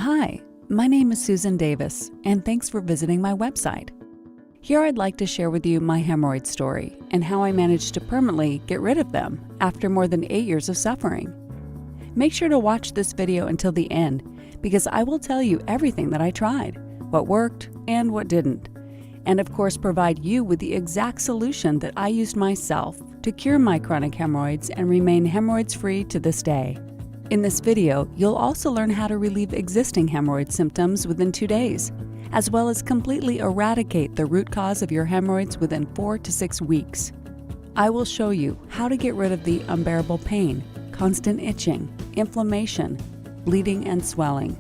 Hi, my name is Susan Davis, and thanks for visiting my website. Here I'd like to share with you my hemorrhoid story and how I managed to permanently get rid of them after more than 8 years of suffering. Make sure to watch this video until the end because I will tell you everything that I tried, what worked and what didn't, and of course provide you with the exact solution that I used myself to cure my chronic hemorrhoids and remain hemorrhoids-free to this day. In this video, you'll also learn how to relieve existing hemorrhoid symptoms within 2 days, as well as completely eradicate the root cause of your hemorrhoids within 4 to 6 weeks. I will show you how to get rid of the unbearable pain, constant itching, inflammation, bleeding, and swelling.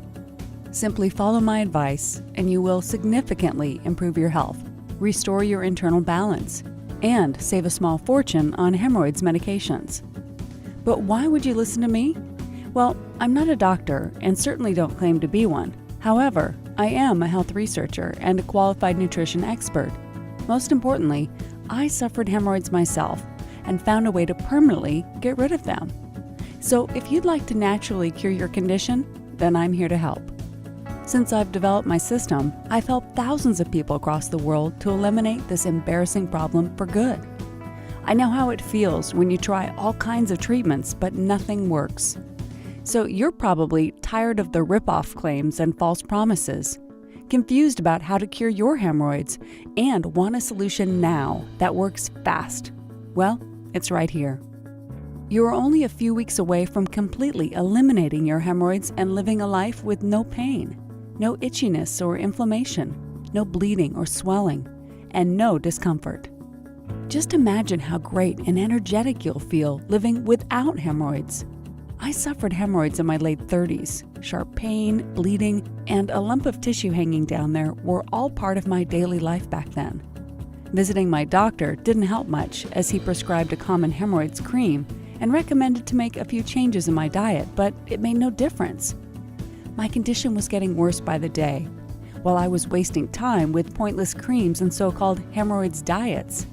Simply follow my advice and you will significantly improve your health, restore your internal balance, and save a small fortune on hemorrhoids medications. But why would you listen to me? Well, I'm not a doctor and certainly don't claim to be one. However, I am a health researcher and a qualified nutrition expert. Most importantly, I suffered hemorrhoids myself and found a way to permanently get rid of them. So if you'd like to naturally cure your condition, then I'm here to help. Since I've developed my system, I've helped thousands of people across the world to eliminate this embarrassing problem for good. I know how it feels when you try all kinds of treatments, but nothing works. So you're probably tired of the rip-off claims and false promises, confused about how to cure your hemorrhoids, and want a solution now that works fast. Well, it's right here. You are only a few weeks away from completely eliminating your hemorrhoids and living a life with no pain, no itchiness or inflammation, no bleeding or swelling, and no discomfort. Just imagine how great and energetic you'll feel living without hemorrhoids. I suffered hemorrhoids in my late 30s. Sharp pain, bleeding, and a lump of tissue hanging down there were all part of my daily life back then. Visiting my doctor didn't help much as he prescribed a common hemorrhoids cream and recommended to make a few changes in my diet, but it made no difference. My condition was getting worse by the day, while I was wasting time with pointless creams and so-called hemorrhoids diets.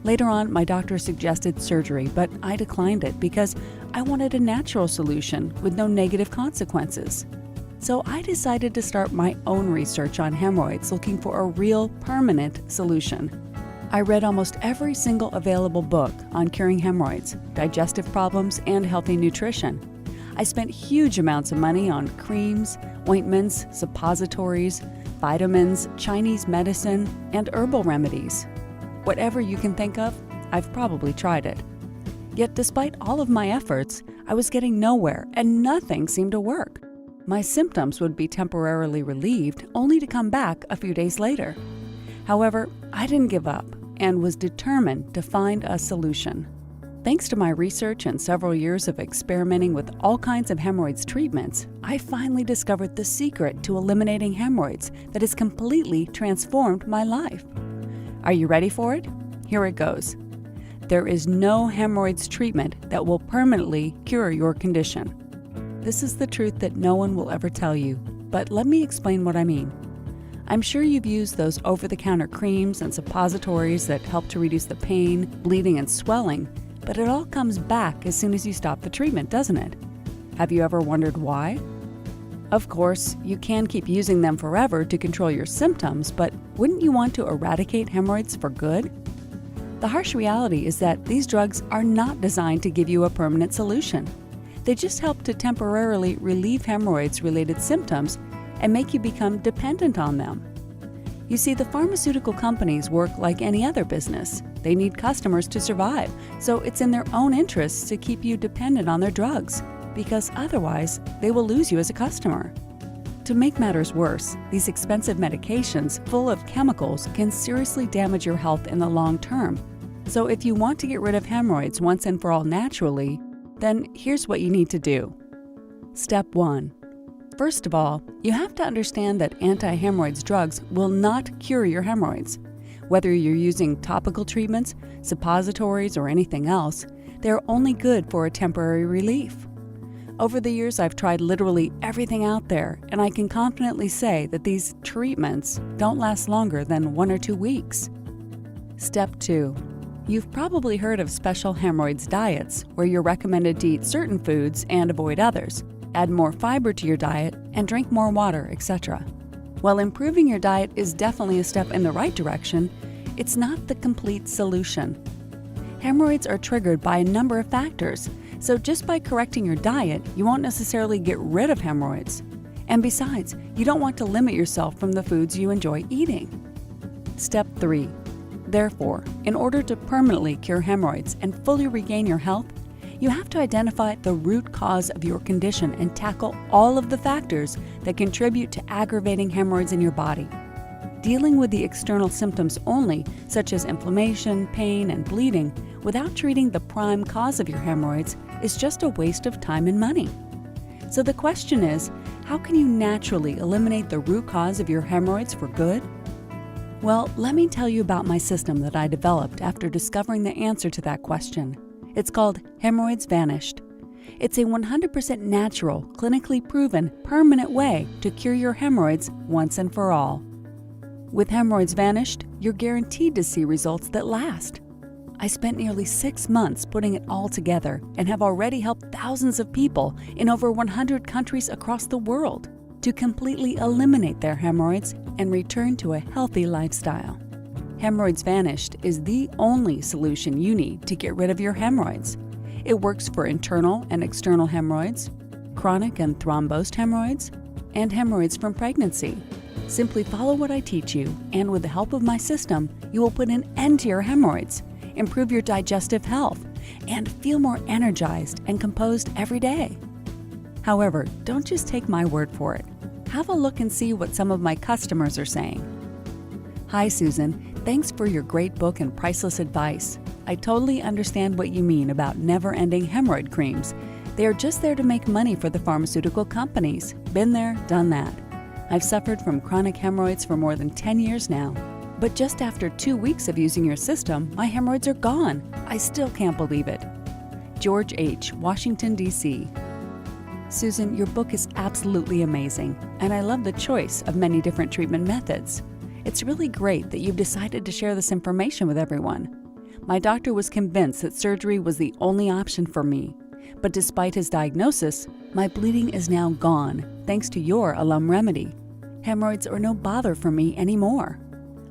Later on, my doctor suggested surgery, but I declined it because I wanted a natural solution with no negative consequences. So I decided to start my own research on hemorrhoids, looking for a real, permanent solution. I read almost every single available book on curing hemorrhoids, digestive problems, and healthy nutrition. I spent huge amounts of money on creams, ointments, suppositories, vitamins, Chinese medicine, and herbal remedies. Whatever you can think of, I've probably tried it. Yet despite all of my efforts, I was getting nowhere and nothing seemed to work. My symptoms would be temporarily relieved only to come back a few days later. However, I didn't give up and was determined to find a solution. Thanks to my research and several years of experimenting with all kinds of hemorrhoids treatments, I finally discovered the secret to eliminating hemorrhoids that has completely transformed my life. Are you ready for it? Here it goes. There is no hemorrhoids treatment that will permanently cure your condition. This is the truth that no one will ever tell you, but let me explain what I mean. I'm sure you've used those over-the-counter creams and suppositories that help to reduce the pain, bleeding, and swelling, but it all comes back as soon as you stop the treatment, doesn't it? Have you ever wondered why? Of course, you can keep using them forever to control your symptoms, but wouldn't you want to eradicate hemorrhoids for good? The harsh reality is that these drugs are not designed to give you a permanent solution. They just help to temporarily relieve hemorrhoids-related symptoms and make you become dependent on them. You see, the pharmaceutical companies work like any other business. They need customers to survive, so it's in their own interests to keep you dependent on their drugs, because otherwise they will lose you as a customer. To make matters worse, these expensive medications full of chemicals can seriously damage your health in the long term. So if you want to get rid of hemorrhoids once and for all naturally, then here's what you need to do. Step 1. First of all, you have to understand that anti-hemorrhoids drugs will not cure your hemorrhoids. Whether you're using topical treatments, suppositories, or anything else, they're only good for a temporary relief. Over the years, I've tried literally everything out there, and I can confidently say that these treatments don't last longer than 1 or 2 weeks. Step 2. You've probably heard of special hemorrhoids diets, where you're recommended to eat certain foods and avoid others. add more fiber to your diet, and drink more water, etc. While improving your diet is definitely a step in the right direction, it's not the complete solution. Hemorrhoids are triggered by a number of factors, so just by correcting your diet, you won't necessarily get rid of hemorrhoids. And besides, you don't want to limit yourself from the foods you enjoy eating. Step 3. Therefore, in order to permanently cure hemorrhoids and fully regain your health, you have to identify the root cause of your condition and tackle all of the factors that contribute to aggravating hemorrhoids in your body. Dealing with the external symptoms only, such as inflammation, pain, and bleeding, without treating the prime cause of your hemorrhoids is just a waste of time and money. So the question is, how can you naturally eliminate the root cause of your hemorrhoids for good? Well, let me tell you about my system that I developed after discovering the answer to that question. It's called Hemorrhoids Vanished. It's a 100% natural, clinically proven, permanent way to cure your hemorrhoids once and for all. With Hemorrhoids Vanished, you're guaranteed to see results that last. I spent nearly 6 months putting it all together and have already helped thousands of people in over 100 countries across the world to completely eliminate their hemorrhoids and return to a healthy lifestyle. Hemorrhoids Vanished is the only solution you need to get rid of your hemorrhoids. It works for internal and external hemorrhoids, chronic and thrombosed hemorrhoids, and hemorrhoids from pregnancy. Simply follow what I teach you, and with the help of my system, you will put an end to your hemorrhoids, improve your digestive health, and feel more energized and composed every day. However, don't just take my word for it. Have a look and see what some of my customers are saying. Hi, Susan. Thanks for your great book and priceless advice. I totally understand what you mean about never-ending hemorrhoid creams. They are just there to make money for the pharmaceutical companies. Been there, done that. I've suffered from chronic hemorrhoids for more than 10 years now. But just after 2 weeks of using your system, my hemorrhoids are gone. I still can't believe it. George H., Washington, D.C. Susan, your book is absolutely amazing, and I love the choice of many different treatment methods. It's really great that you've decided to share this information with everyone. My doctor was convinced that surgery was the only option for me, but despite his diagnosis, my bleeding is now gone thanks to your alum remedy. Hemorrhoids are no bother for me anymore.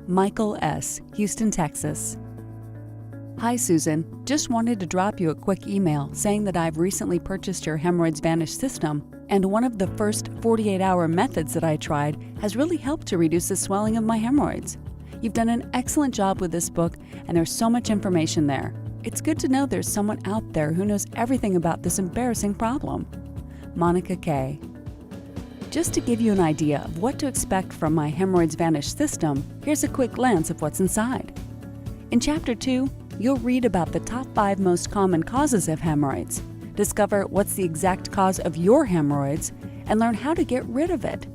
Michael S., Houston, Texas. Hi, Susan. Just wanted to drop you a quick email saying that I've recently purchased your Hemorrhoids Vanished system, and one of the first 48-hour methods that I tried has really helped to reduce the swelling of my hemorrhoids. You've done an excellent job with this book, and there's so much information there. It's good to know there's someone out there who knows everything about this embarrassing problem. Monica K. Just to give you an idea of what to expect from my Hemorrhoids Vanished system, here's a quick glance of what's inside. In Chapter 2, you'll read about the top 5 most common causes of hemorrhoids, discover what's the exact cause of your hemorrhoids, and learn how to get rid of it.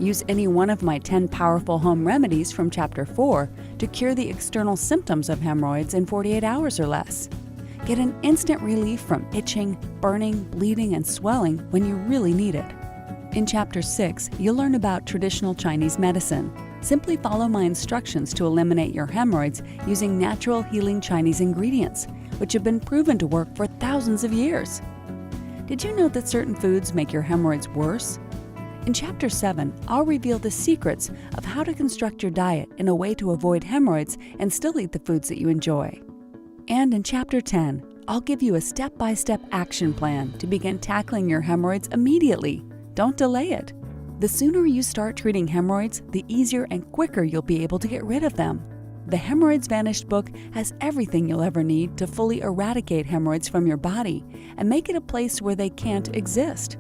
Use any one of my 10 powerful home remedies from Chapter 4 to cure the external symptoms of hemorrhoids in 48 hours or less. Get an instant relief from itching, burning, bleeding, and swelling when you really need it. In Chapter 6, you'll learn about traditional Chinese medicine. Simply follow my instructions to eliminate your hemorrhoids using natural healing Chinese ingredients, which have been proven to work for thousands of years. Did you know that certain foods make your hemorrhoids worse? In Chapter 7, I'll reveal the secrets of how to construct your diet in a way to avoid hemorrhoids and still eat the foods that you enjoy. And in Chapter 10, I'll give you a step-by-step action plan to begin tackling your hemorrhoids immediately. Don't delay it. The sooner you start treating hemorrhoids, the easier and quicker you'll be able to get rid of them. The Hemorrhoids Vanished book has everything you'll ever need to fully eradicate hemorrhoids from your body and make it a place where they can't exist.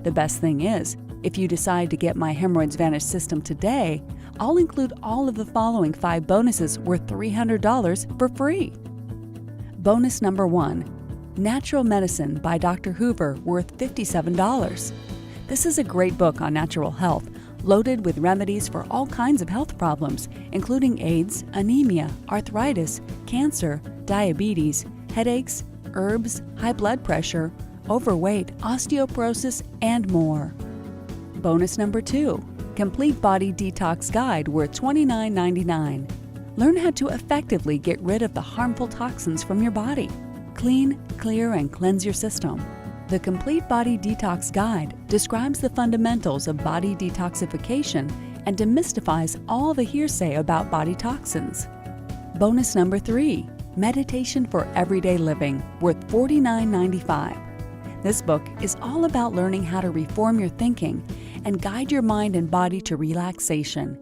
The best thing is, if you decide to get my Hemorrhoids Vanished system today, I'll include all of the following 5 bonuses worth $300 for free. Bonus number 1, Natural Medicine by Dr. Hoover, worth $57. This is a great book on natural health, loaded with remedies for all kinds of health problems, including AIDS, anemia, arthritis, cancer, diabetes, headaches, herbs, high blood pressure, overweight, osteoporosis, and more. Bonus number 2, Complete Body Detox Guide, worth $29.99. Learn how to effectively get rid of the harmful toxins from your body. Clean, clear, and cleanse your system. The Complete Body Detox Guide describes the fundamentals of body detoxification and demystifies all the hearsay about body toxins. Bonus number 3, Meditation for Everyday Living, worth $49.95. This book is all about learning how to reform your thinking and guide your mind and body to relaxation.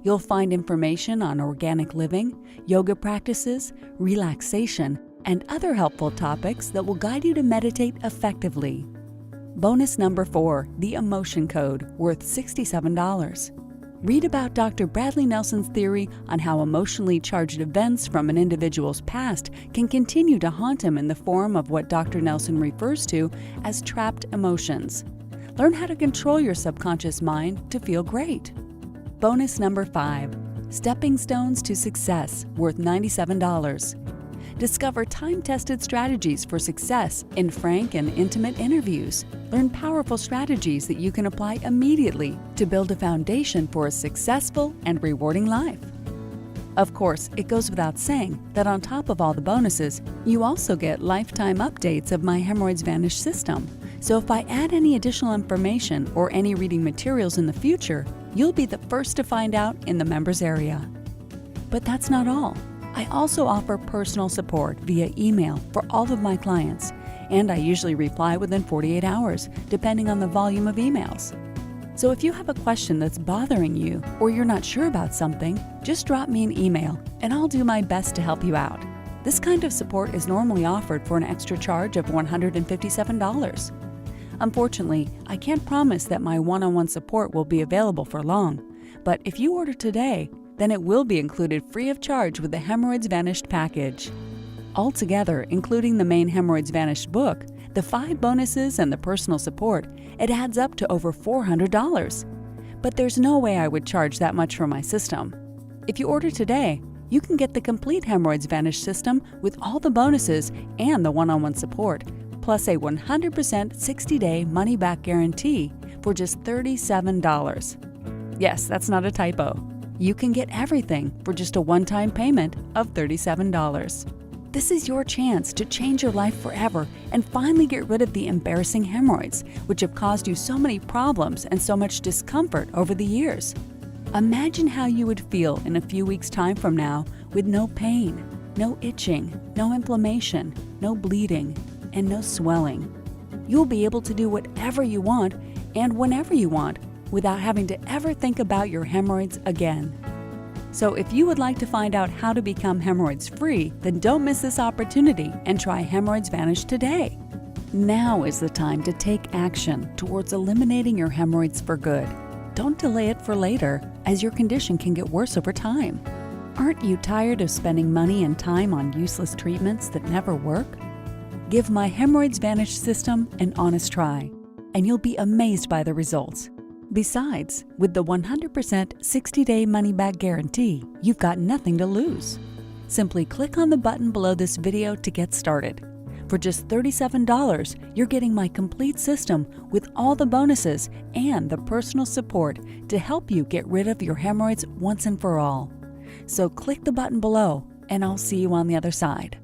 You'll find information on organic living, yoga practices, relaxation, and other helpful topics that will guide you to meditate effectively. Bonus number 4, The Emotion Code, worth $67. Read about Dr. Bradley Nelson's theory on how emotionally charged events from an individual's past can continue to haunt him in the form of what Dr. Nelson refers to as trapped emotions. Learn how to control your subconscious mind to feel great. Bonus number 5, Stepping Stones to Success, worth $97. Discover time-tested strategies for success in frank and intimate interviews. Learn powerful strategies that you can apply immediately to build a foundation for a successful and rewarding life. Of course, it goes without saying that on top of all the bonuses, you also get lifetime updates of My Hemorrhoids Vanish system. So if I add any additional information or any reading materials in the future, you'll be the first to find out in the members area. But that's not all. I also offer personal support via email for all of my clients, and I usually reply within 48 hours, depending on the volume of emails. So if you have a question that's bothering you or you're not sure about something, just drop me an email and I'll do my best to help you out. This kind of support is normally offered for an extra charge of $157. Unfortunately, I can't promise that my one-on-one support will be available for long, but if you order today, then it will be included free of charge with the Hemorrhoids Vanished package. Altogether, including the main Hemorrhoids Vanished book, the 5 bonuses and the personal support, it adds up to over $400. But there's no way I would charge that much for my system. If you order today, you can get the complete Hemorrhoids Vanished system with all the bonuses and the one-on-one support, plus a 100% 60-day money-back guarantee for just $37. Yes, that's not a typo. You can get everything for just a one-time payment of $37. This is your chance to change your life forever and finally get rid of the embarrassing hemorrhoids, which have caused you so many problems and so much discomfort over the years. Imagine how you would feel in a few weeks' time from now with no pain, no itching, no inflammation, no bleeding, and no swelling. You'll be able to do whatever you want and whenever you want, without having to ever think about your hemorrhoids again. So if you would like to find out how to become hemorrhoids free, then don't miss this opportunity and try Hemorrhoids Vanish today. Now is the time to take action towards eliminating your hemorrhoids for good. Don't delay it for later, as your condition can get worse over time. Aren't you tired of spending money and time on useless treatments that never work? Give My Hemorrhoids Vanish system an honest try, and you'll be amazed by the results. Besides, with the 100% 60-day money-back guarantee, you've got nothing to lose. Simply click on the button below this video to get started. For just $37, you're getting my complete system with all the bonuses and the personal support to help you get rid of your hemorrhoids once and for all. So click the button below, and I'll see you on the other side.